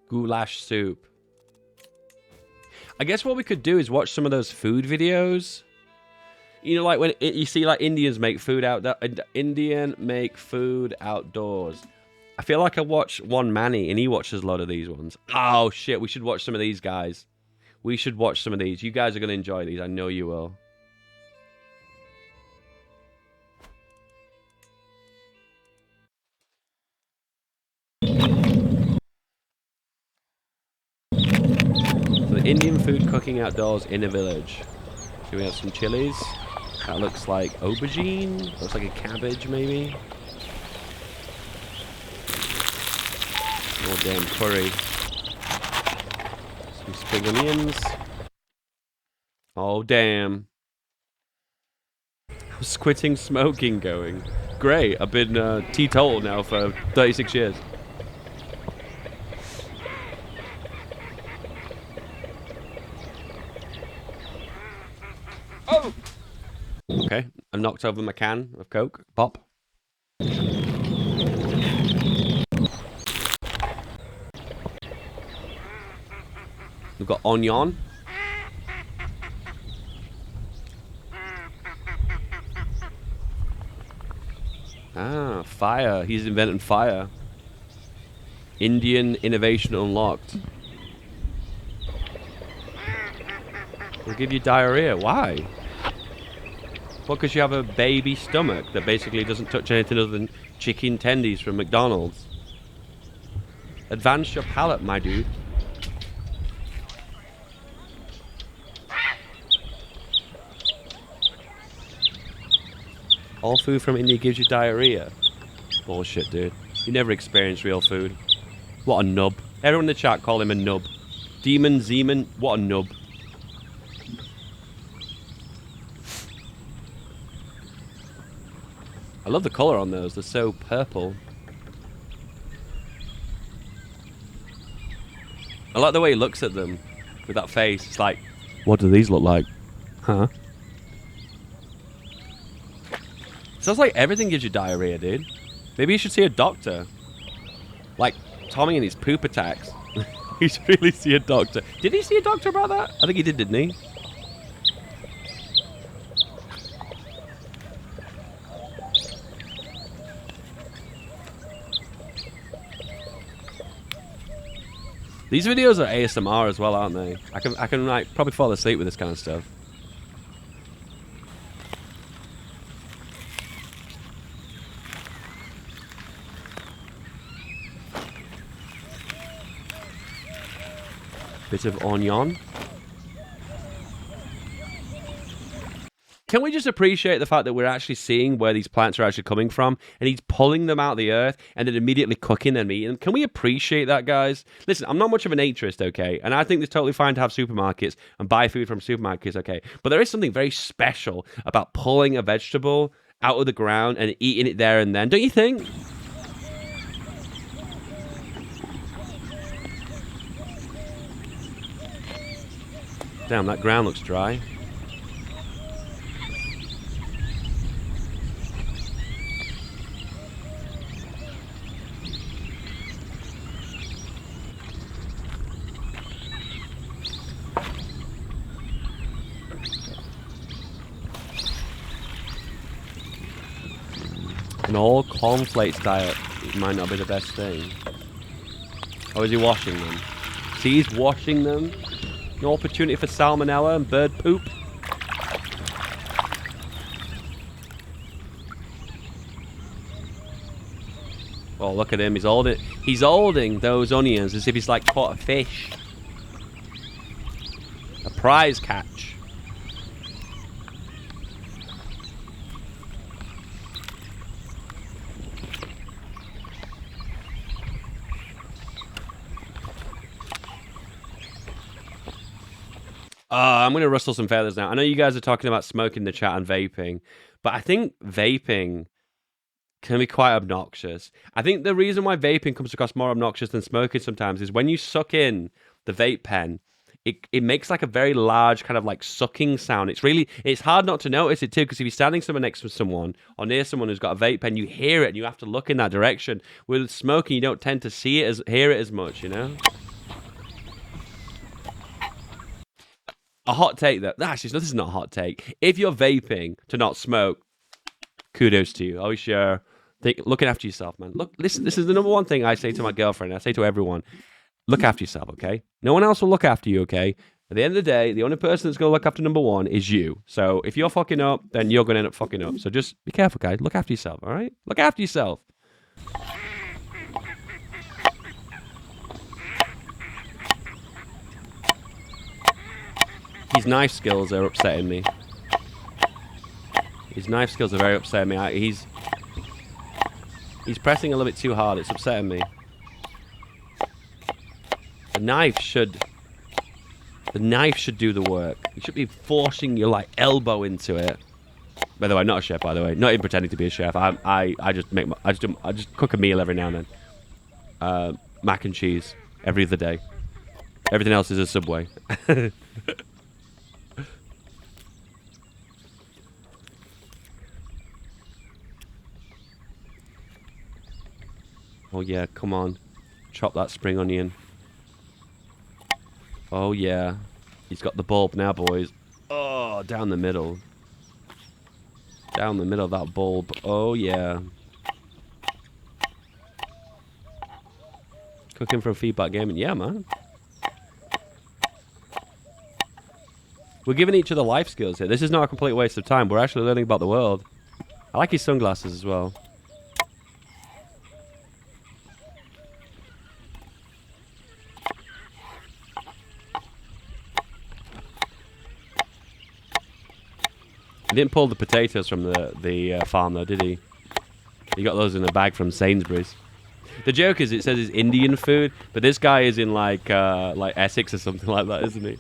Goulash soup. I guess what we could do is watch some of those food videos. You know, like when you see like Indians make food outdoors. I feel like I watch one Manny and he watches a lot of these ones. Oh shit, we should watch some of these guys. We should watch some of these. You guys are going to enjoy these. I know you will. So Indian food cooking outdoors in a village. Here we have some chilies. That looks like aubergine. Looks like a cabbage, maybe. More damn curry. Some spring onions. Oh, damn. How's quitting smoking going? Great. I've been teetotal now for 36 years. Oh! Okay. I knocked over my can of Coke. Pop. We've got onion. Ah, fire. He's inventing fire. Indian innovation unlocked. Will give you diarrhea. Why? What, because you have a baby stomach that basically doesn't touch anything other than chicken tendies from McDonald's? Advance your palate, my dude. All food from India gives you diarrhea. Bullshit, dude. You never experienced real food. What a nub. Everyone in the chat call him a nub. Demon Zeman, what a nub. I love the colour on those. They're so purple. I like the way he looks at them with that face. It's like, what do these look like? Huh? Sounds like everything gives you diarrhea, dude. Maybe you should see a doctor. Like Tommy and his poop attacks. He should really see a doctor. Did he see a doctor about that? I think he did, didn't he? These videos are ASMR as well, aren't they? I can like probably fall asleep with this kind of stuff. Bit of onion. Can we just appreciate the fact that we're actually seeing where these plants are actually coming from, and he's pulling them out of the earth and then immediately cooking them, eating them? Can we appreciate that, guys? Listen, I'm not much of a naturist, okay? And I think it's totally fine to have supermarkets and buy food from supermarkets, okay? But there is something very special about pulling a vegetable out of the ground and eating it there and then, don't you think? Damn, that ground looks dry. An all cornflakes diet might not be the best thing. Or is he washing them? See, he's washing them. No opportunity for salmonella and bird poop. Oh, look at him. He's holding those onions as if he's like caught a fish. A prize catch. I'm going to rustle some feathers now. I know you guys are talking about smoking in the chat and vaping, but I think vaping can be quite obnoxious. I think the reason why vaping comes across more obnoxious than smoking sometimes is when you suck in the vape pen, it makes like a very large kind of like sucking sound. It's hard not to notice it too, because if you're standing somewhere next to someone or near someone who's got a vape pen, you hear it and you have to look in that direction. With smoking, you don't tend to hear it as much, you know? A hot take that actually, this is not a hot take. If you're vaping to not smoke, kudos to you. Always sure. Looking after yourself, man. Look, listen, this is the number one thing I say to my girlfriend. I say to everyone, look after yourself, okay? No one else will look after you, okay? At the end of the day, the only person that's going to look after number one is you. So if you're fucking up, then you're going to end up fucking up. So just be careful, guys. Look after yourself, all right? Look after yourself. His knife skills are upsetting me. His knife skills are very upsetting me. He's pressing a little bit too hard. It's upsetting me. The knife should do the work. You should be forcing your like elbow into it. By the way, not a chef. By the way, not even pretending to be a chef. I just cook a meal every now and then. Mac and cheese every other day. Everything else is a Subway. Oh yeah, come on. Chop that spring onion. Oh yeah. He's got the bulb now, boys. Oh, down the middle. Down the middle of that bulb. Oh yeah. Cooking for a feedback gaming. Yeah, man. We're giving each other life skills here. This is not a complete waste of time. We're actually learning about the world. I like his sunglasses as well. He didn't pull the potatoes from the farm though, did he? He got those in a bag from Sainsbury's. The joke is, it says it's Indian food, but this guy is in like Essex or something like that, isn't he?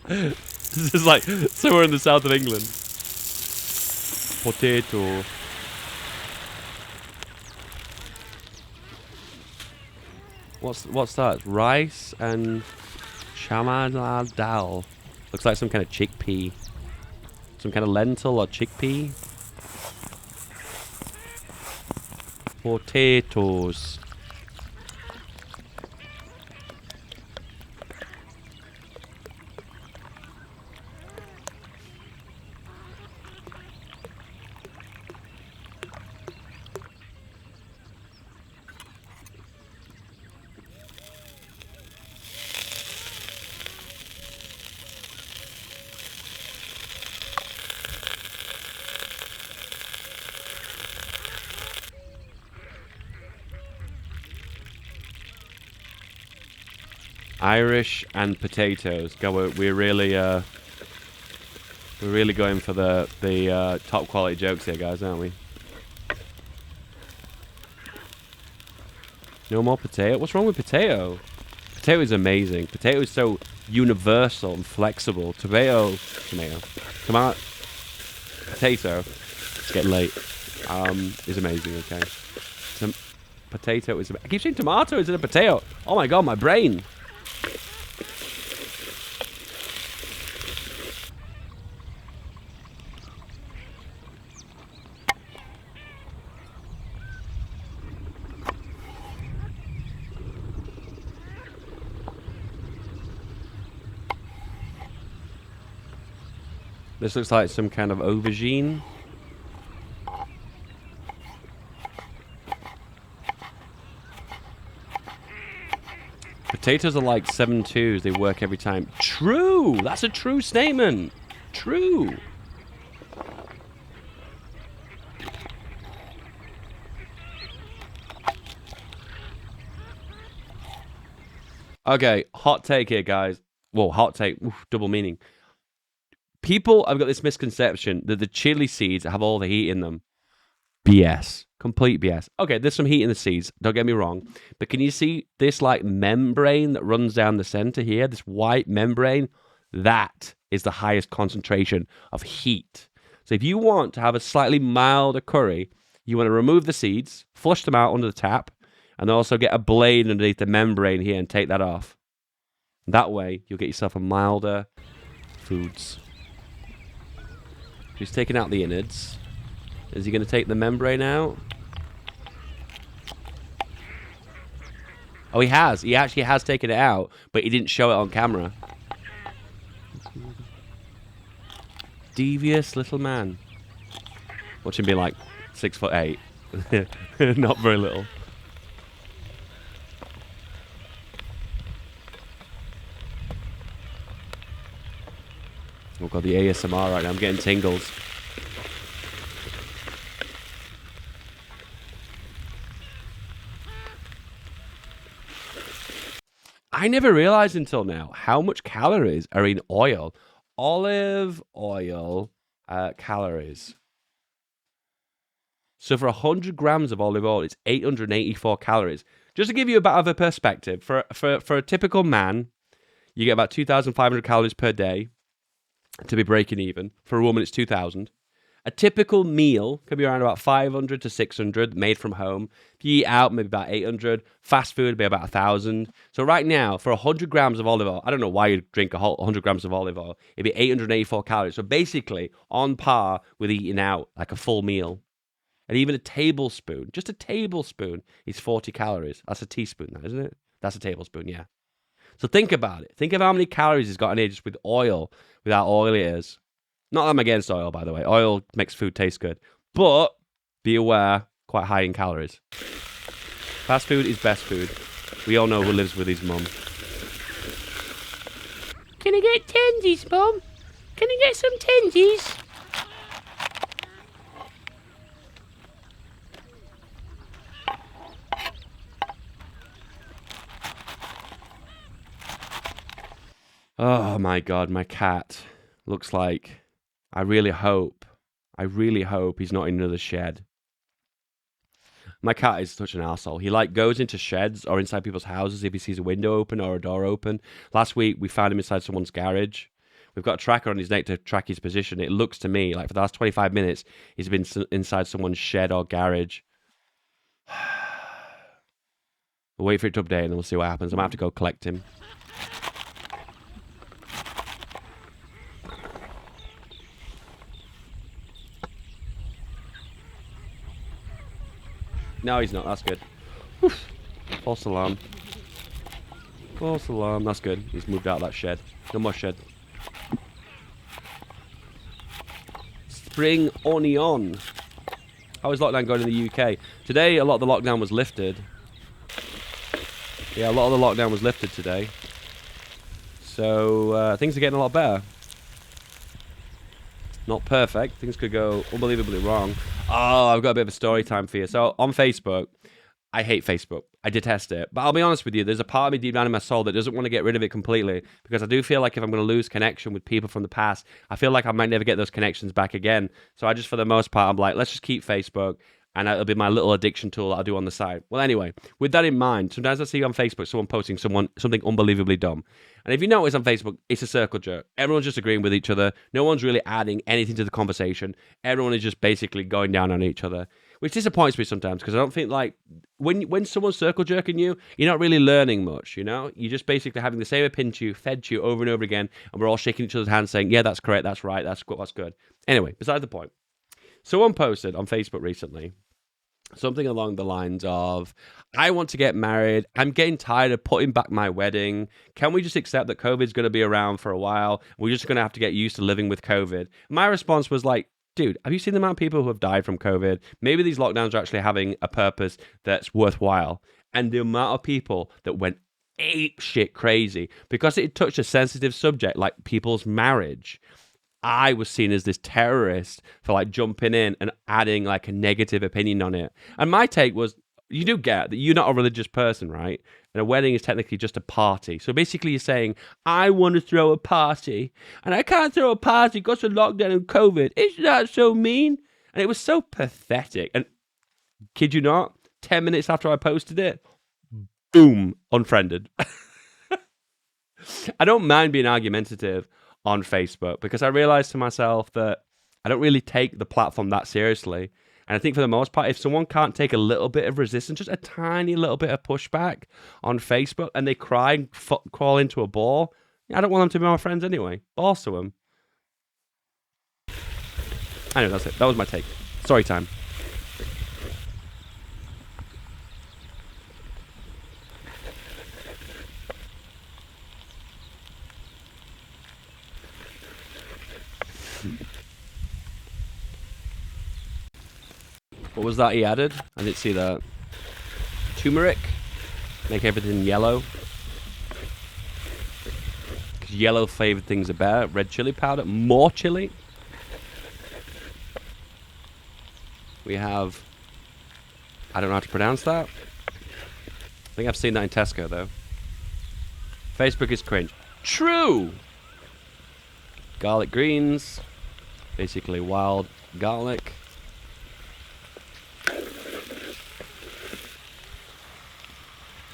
This is like somewhere in the south of England. Potato. What's that? Rice and Chana Dal. Looks like some kind of chickpea. Some kind of lentil or chickpea. Potatoes. Irish and potatoes. Go, we're really going for the top quality jokes here, guys, aren't we? No more potato. What's wrong with potato? Potato is amazing. Potato is so universal and flexible. Tomato. Potato. It's getting late. Is amazing. Okay. Potato is. I keep saying tomato. Is it a potato? Oh my god, my brain. This looks like some kind of aubergine. Potatoes are like 7-2s. They work every time. True! That's a true statement. True. Okay, hot take here, guys. Whoa, hot take. Oof, double meaning. People have got this misconception that the chili seeds have all the heat in them. BS. Complete BS. Okay, there's some heat in the seeds, don't get me wrong. But can you see this like membrane that runs down the center here? This white membrane? That is the highest concentration of heat. So if you want to have a slightly milder curry, you want to remove the seeds, flush them out under the tap, and then also get a blade underneath the membrane here and take that off. That way, you'll get yourself a milder foods. He's taking out the innards. Is he going to take the membrane out? Oh, he has. He actually has taken it out, but he didn't show it on camera. Devious little man. Watch him be like 6'8". Not very little. Oh god, the ASMR right now. I'm getting tingles. I never realized until now how much calories are in oil. Olive oil calories. So for 100 grams of olive oil, it's 884 calories. Just to give you a bit of a perspective, for a typical man, you get about 2,500 calories per day to be breaking even. For a woman, it's 2,000. A typical meal can be around about 500 to 600 made from home. If you eat out, maybe about 800. Fast food would be about 1,000. So right now, for 100 grams of olive oil, I don't know why you'd drink 100 grams of olive oil. It'd be 884 calories. So basically, on par with eating out like a full meal. And even a tablespoon, just a tablespoon, is 40 calories. That's a teaspoon now, isn't it? That's a tablespoon, yeah. So think about it. Think of how many calories it's got in here just with oil, with how oily it is. Not that I'm against oil, by the way. Oil makes food taste good. But be aware, quite high in calories. Fast food is best food. We all know who lives with his mum. Can I get tendies, Mum? Can I get some tendies? Oh my god, my cat looks like... I really hope he's not in another shed. My cat is such an arsehole. He like goes into sheds or inside people's houses if he sees a window open or a door open. Last week, we found him inside someone's garage. We've got a tracker on his neck to track his position. It looks to me like for the last 25 minutes, he's been inside someone's shed or garage. We'll wait for it to update and then we'll see what happens. I'm going to have to go collect him. No, he's not. That's good. False alarm. False alarm. That's good. He's moved out of that shed. No more shed. Spring onion. How is lockdown going in the UK? Today, a lot of the lockdown was lifted. Yeah, a lot of the lockdown was lifted today. So, things are getting a lot better. Not perfect. Things could go unbelievably wrong. Oh, I've got a bit of a story time for you. So, on Facebook, I hate Facebook. I detest it. But I'll be honest with you, there's a part of me deep down in my soul that doesn't want to get rid of it completely because I do feel like if I'm going to lose connection with people from the past, I feel like I might never get those connections back again. So I just, for the most part, I'm like, let's just keep Facebook and it'll be my little addiction tool that I'll do on the side. Well, anyway, with that in mind, sometimes I see on Facebook someone posting something unbelievably dumb. And if you notice on Facebook, it's a circle jerk. Everyone's just agreeing with each other. No one's really adding anything to the conversation. Everyone is just basically going down on each other, which disappoints me sometimes because I don't think like when someone's circle jerking you, you're not really learning much, you know? You're just basically having the same opinion to you, fed to you over and over again, and we're all shaking each other's hands saying, yeah, that's correct, that's right, that's good. Anyway, besides the point. Someone posted on Facebook recently something along the lines of, I want to get married. I'm getting tired of putting back my wedding. Can we just accept that COVID's going to be around for a while? We're just going to have to get used to living with COVID. My response was like, dude, have you seen the amount of people who have died from COVID? Maybe these lockdowns are actually having a purpose that's worthwhile. And the amount of people that went ape shit crazy because it touched a sensitive subject like people's marriage. I was seen as this terrorist for like jumping in and adding like a negative opinion on it. And my take was, you do get that you're not a religious person, right? And a wedding is technically just a party. So basically you're saying, I want to throw a party and I can't throw a party because of lockdown and COVID. Isn't that so mean? And it was so pathetic. And kid you not, 10 minutes after I posted it, boom, unfriended. I don't mind being argumentative on Facebook because I realized to myself that I don't really take the platform that seriously. And I think for the most part, if someone can't take a little bit of resistance, just a tiny little bit of pushback on Facebook and they cry and crawl into a ball, I don't want them to be my friends anyway. Balls to them. Anyway, that's it. That was my take. Story time. What was that he added? I didn't see that. Turmeric. Make everything yellow. Because yellow flavored things are better. Red chili powder. More chili. We have... I don't know how to pronounce that. I think I've seen that in Tesco, though. Facebook is cringe. True! Garlic greens. Basically wild garlic.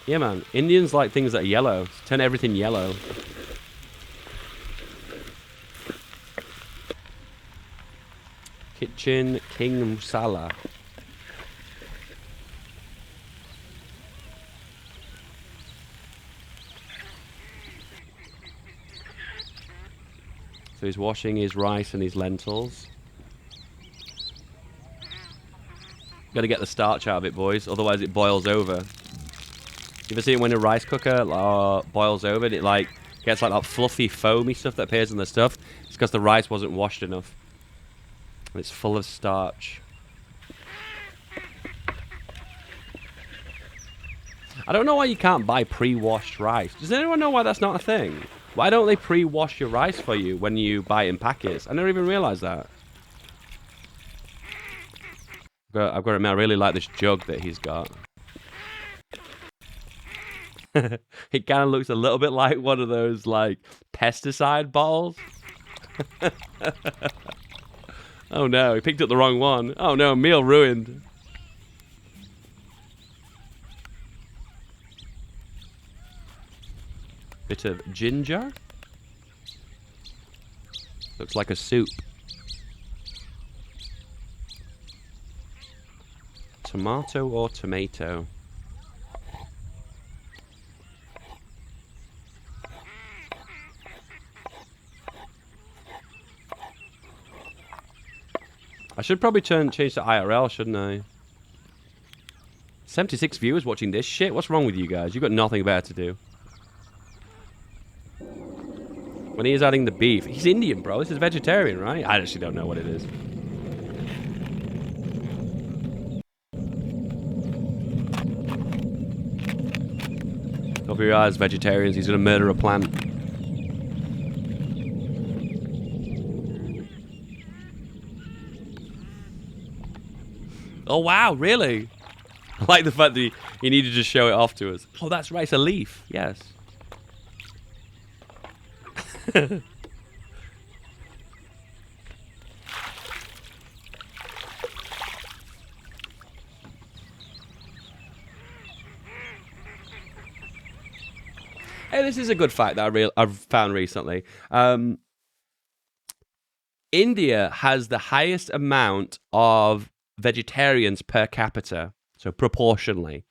Yeah, man. Indians like things that are yellow. Turn everything yellow. Kitchen King Masala. So he's washing his rice and his lentils. Got to get the starch out of it, boys. Otherwise it boils over. You ever see it when a rice cooker boils over and it like gets like that fluffy foamy stuff that appears in the stuff? It's because the rice wasn't washed enough. And it's full of starch. I don't know why you can't buy pre-washed rice. Does anyone know why that's not a thing? Why don't they pre-wash your rice for you when you buy it in packets? I never even realised that. I've got to admit, I really like this jug that he's got. It kind of looks a little bit like one of those, like, pesticide bottles. Oh no, he picked up the wrong one. Oh no, meal ruined. Bit of ginger. Looks like a soup. Tomato or tomato? I should probably change to IRL, shouldn't I? 76 viewers watching this shit? What's wrong with you guys? You've got nothing better to do. When he is adding the beef... He's Indian, bro. This is vegetarian, right? I actually don't know what it is. Cover your eyes, vegetarians. He's going to murder a plant. Oh, wow. Really? I like the fact that he needed to show it off to us. Oh, that's right. It's a leaf. Yes. Hey, this is a good fact that I've found recently. India has the highest amount of vegetarians per capita, so proportionally.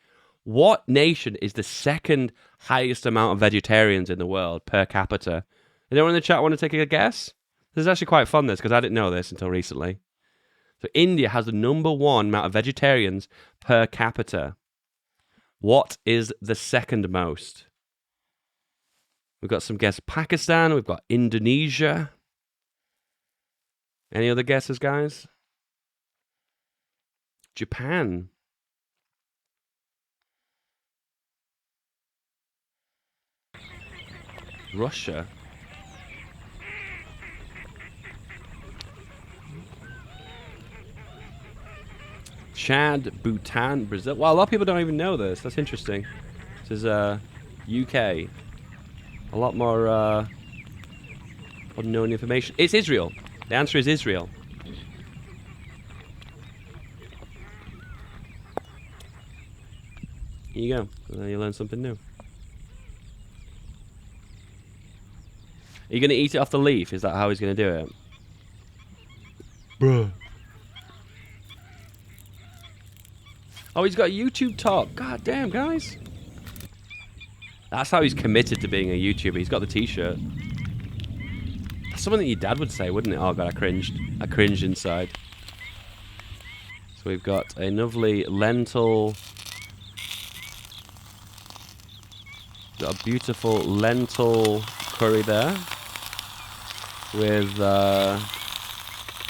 What nation is the second highest amount of vegetarians in the world per capita? Anyone in the chat want to take a guess? This is actually quite fun, this, because I didn't know this until recently. So India has the #1 amount of vegetarians per capita. What is the second most? We've got some guesses. Pakistan. We've got Indonesia. Any other guesses, guys? Japan. Russia. Chad, Bhutan, Brazil. Well, a lot of people don't even know this. That's interesting. This is UK. A lot more unknown information. It's Israel. The answer is Israel. Here you go. So you learn something new. Are you going to eat it off the leaf? Is that how he's going to do it? Bruh. Oh, he's got a YouTube top. God damn, guys. That's how he's committed to being a YouTuber. He's got the t-shirt. That's something that your dad would say, wouldn't it? Oh, God, I cringed. I cringed inside. So we've got a lovely lentil... Got a beautiful lentil curry there. With, I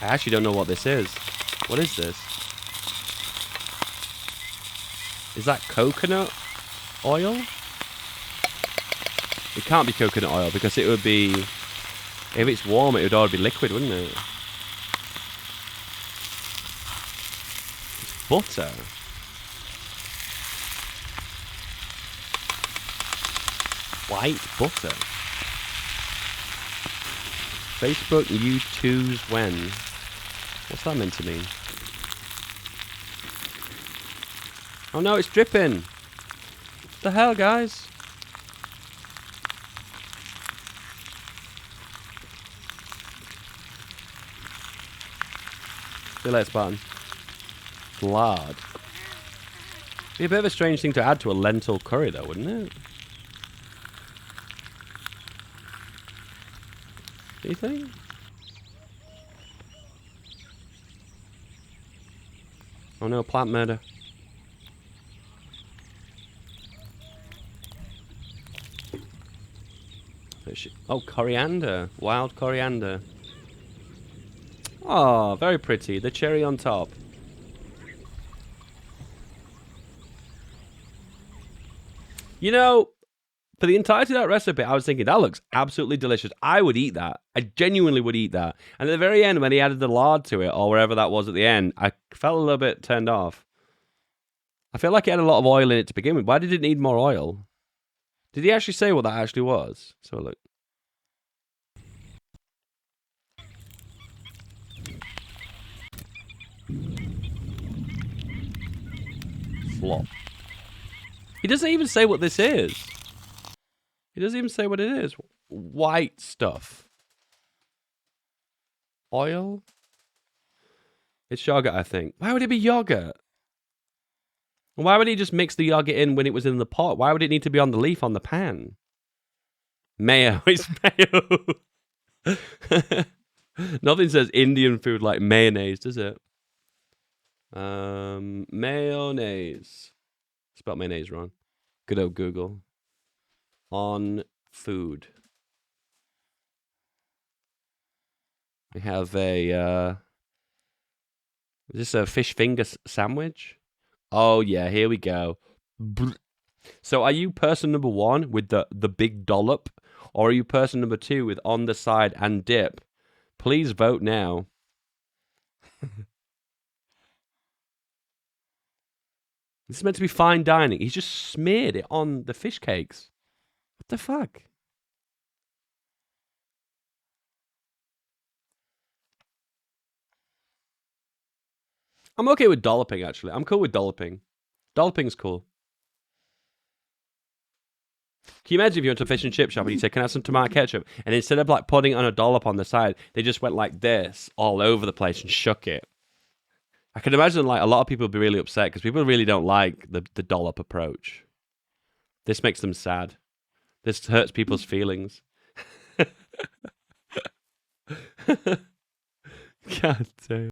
actually don't know what this is. What is this? Is that coconut oil? It can't be coconut oil because it would be... If it's warm, it would already be liquid, wouldn't it? It's butter. White butter. Facebook, you choose when. What's that meant to mean? Oh no, it's dripping. What the hell, guys? See you later, Spartan. Lard. Be a bit of a strange thing to add to a lentil curry, though, wouldn't it? Do you think? Oh no, plant murder. Oh, coriander. Wild coriander. Oh, very pretty. The cherry on top. You know, for the entirety of that recipe, I was thinking, that looks absolutely delicious. I would eat that. I genuinely would eat that. And at the very end, when he added the lard to it, or wherever that was at the end, I felt a little bit turned off. I feel like it had a lot of oil in it to begin with. Why did it need more oil? Did he actually say what that actually was? So look. Flop. He doesn't even say what this is. He doesn't even say what it is. White stuff. Oil? It's yogurt, I think. Why would it be yogurt? Why would he just mix the yogurt in when it was in the pot? Why would it need to be on the leaf on the pan? Mayo. It's mayo. Nothing says Indian food like mayonnaise, does it? Mayonnaise. Spelled mayonnaise wrong. Good old Google. On food. We have a... is this a fish finger sandwich? Oh, yeah, here we go. So are you person number one with the big dollop? Or are you person number two with on the side and dip? Please vote now. This is meant to be fine dining. He's just smeared it on the fish cakes. What the fuck? I'm okay with dolloping, actually. I'm cool with dolloping. Dolloping's cool. Can you imagine if you went to a fish and chip shop and you said, can I have some tomato ketchup? And instead of like putting on a dollop on the side, they just went like this all over the place and shook it. I can imagine like a lot of people would be really upset because people really don't like the dollop approach. This makes them sad. This hurts people's feelings. God damn.